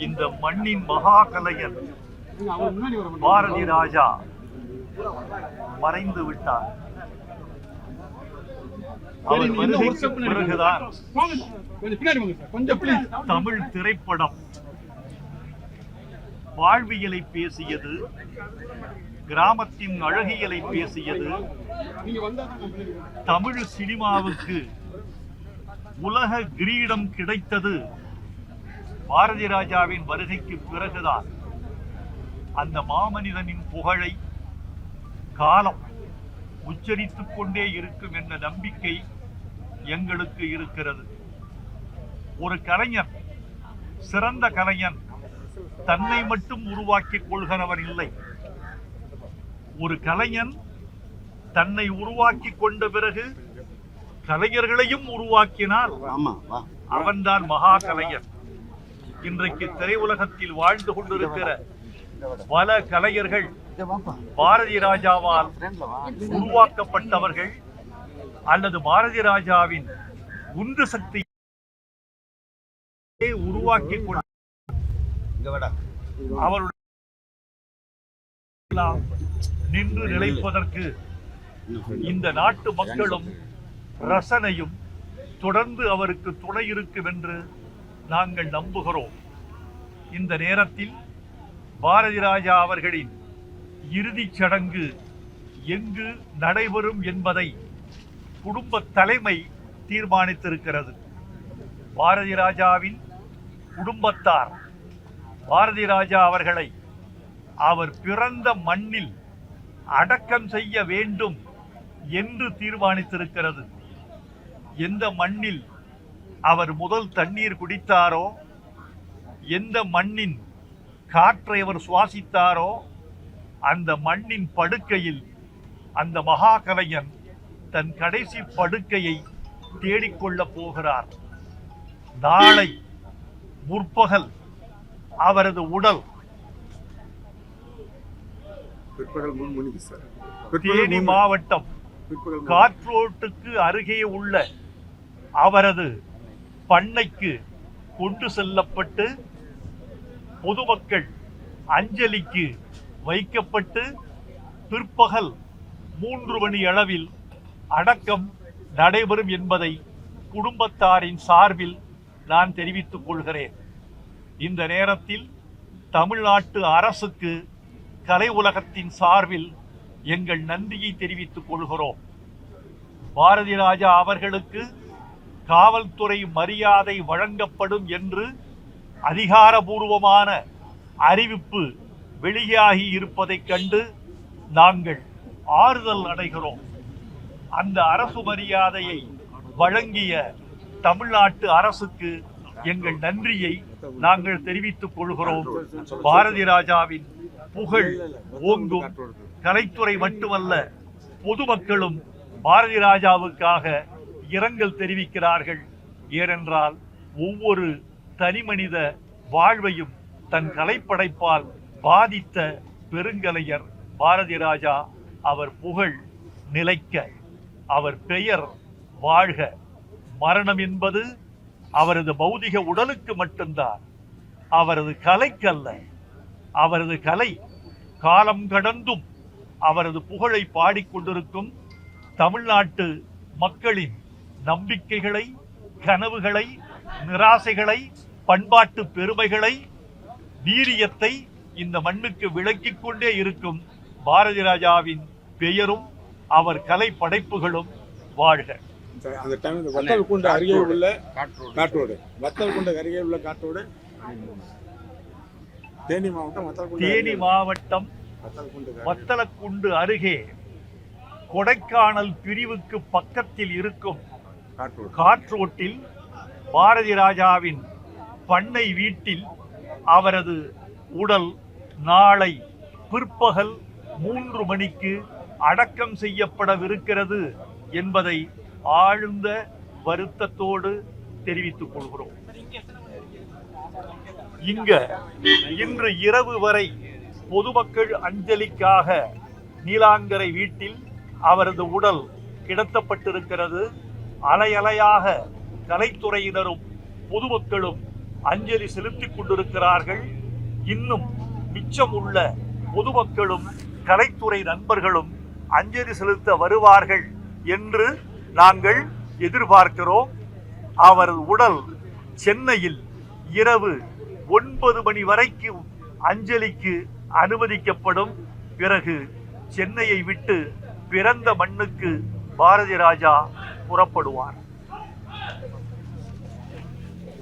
இந்த மண்ணின் மகா கலைஞர் பாரதி ராஜா மறைந்து விட்டார். அவர் வருகைக்கு பிறகுதான் தமிழ் திரைப்படம் வாழ்வியலை பேசியது, கிராமத்தின் அழகியலை பேசியது. தமிழ் சினிமாவுக்கு உலக கிரீடம் கிடைத்தது பாரதி ராஜாவின் வருகைக்கு பிறகுதான். அந்த மாமனிதனின் புகழை காலம் உச்சரித்துக் கொண்டே இருக்கும் என்ற நம்பிக்கை எங்களுக்கு இருக்கிறது. ஒரு கலைஞன், சிறந்த கலைஞன் தன்னை மட்டும் உருவாக்கிக் கொள்கிறவர் இல்லை. ஒரு கலைஞன் தன்னை உருவாக்கி கொண்ட பிறகு கலைஞர்களையும் உருவாக்கினால் அவன்தான் மகா கலைஞர். இன்றைக்கு திரையுலகத்தில் வாழ்ந்து கொண்டிருக்கிற பல கலைஞர்கள் பாரதி ராஜாவால் உருவாக்கப்பட்டவர்கள் அல்லது பாரதி ராஜாவின் உந்து சக்தி உருவாக்கி அவருடைய நின்று நிலைப்பதற்கு இந்த நாட்டு மக்களும் ரசனையும் தொடர்ந்து அவருக்கு துணை இருக்கும் என்று நாங்கள் நம்புகிறோம். இந்த நேரத்தில் பாரதி ராஜா அவர்களின் இறுதிச் சடங்கு எங்கு நடைபெறும் என்பதை குடும்ப தலைமை தீர்மானித்திருக்கிறது. பாரதி ராஜாவின் குடும்பத்தார் பாரதி ராஜா அவர்களை அவர் பிறந்த மண்ணில் அடக்கம் செய்ய வேண்டும் என்று தீர்மானித்திருக்கிறது. எந்த மண்ணில் அவர் முதல் தண்ணீர் குடித்தாரோ, எந்த மண்ணின் காற்றை அவர் சுவாசித்தாரோ, அந்த மண்ணின் படுக்கையில் அந்த மகா கலைஞன் தன் கடைசி படுக்கையை தேடிக்கொள்ளப் போகிறார். நாளை முற்பகல் அவரது உடல் தேனி மாவட்டம் காற்றோட்டுக்கு அருகே உள்ள அவரது பண்ணைக்கு கொண்டு செல்லப்பட்டு பொதுமக்கள் அஞ்சலிக்கு வைக்கப்பட்டு பிற்பகல் 3 மணி அளவில் அடக்கம் நடைபெறும் என்பதை குடும்பத்தாரின் சார்பில் நான் தெரிவித்துக் கொள்கிறேன். இந்த நேரத்தில் தமிழ்நாட்டு அரசுக்கு கலை உலகத்தின் சார்பில் எங்கள் நன்றியை தெரிவித்துக் கொள்கிறோம். பாரதி ராஜா அவர்களுக்கு காவல்துறை மரியாதை வழங்கப்படும் என்று அதிகாரபூர்வமான அறிவிப்பு வெளியாகி இருப்பதைக் கண்டு நாங்கள் ஆறுதல் அடைகிறோம். அந்த அரசு மரியாதையை வழங்கிய தமிழ்நாட்டு அரசுக்கு எங்கள் நன்றியை நாங்கள் தெரிவித்துக் கொள்கிறோம். பாரதி ராஜாவின் புகழ் ஓங்கும். கலைத்துறை மட்டுமல்ல, பொதுமக்களும் பாரதி ராஜாவுக்காக இரங்கல் தெரிவிக்கிறார்கள். ஏனென்றால் ஒவ்வொரு தனிமனித வாழ்வையும் தன் கலைப்படைப்பால் பாதித்த பெருங்கலைஞர் பாரதி ராஜா. அவர் புகழ் நிலைக்க, அவர் பெயர் வாழ்க. மரணம் என்பது அவரது பௌதிக உடலுக்கு மட்டும்தான், அவரது கலைக்கல்ல. அவரது கலை காலம் கடந்தும் அவரது புகழை பாடிக்கொண்டிருக்கும். தமிழ்நாட்டு மக்களின் நம்பிக்கைகளை, கனவுகளை, நிராசைகளை, பண்பாட்டு பெருமைகளை, வீரியத்தை இந்த மண்ணுக்கு விளக்கிக் கொண்டே இருக்கும் பாரதி ராஜாவின் பெயரும் அவர் கலை படைப்புகளும் வாழ்க. அந்த டைம் வத்தலக்குண்டு அருகே உள்ள காற்றோடு, வத்தலக்குண்டு அருகே உள்ள காற்றோடு, தேனி மாவட்டம் வத்தலக்குண்டு அருகே கொடைக்கானல் பிரிவுக்கு பக்கத்தில் இருக்கும் காற்றோட்டில் பாரதி ராஜாவின் பண்ணை வீட்டில் அவரது உடல் நாளை பிற்பகல் 3 மணிக்கு அடக்கம் செய்யப்படவிருக்கிறது என்பதை ஆழ்ந்த வருத்தத்தோடு தெரிவித்துக் கொள்கிறோம். இன்று இரவு வரை பொதுமக்கள் அஞ்சலிக்காக நீலாங்கரை வீட்டில் அவரது உடல் கிடத்தப்பட்டிருக்கிறது. அலையலையாக கலைத்துறையினரும் பொதுமக்களும் அஞ்சலி செலுத்திக் கொண்டிருக்கிறார்கள். இன்னும் மிச்சம் உள்ள பொதுமக்களும் கலைத்துறை நண்பர்களும் அஞ்சலி செலுத்த வருவார்கள் என்று நாங்கள் எதிர்பார்க்கிறோம். அவரது உடல் சென்னையில் இரவு 9 மணி வரைக்கும் அஞ்சலிக்கு அனுமதிக்கப்படும். பிறகு சென்னையை விட்டு பிறந்த மண்ணுக்கு பாரதி ராஜா புறப்படுவார்.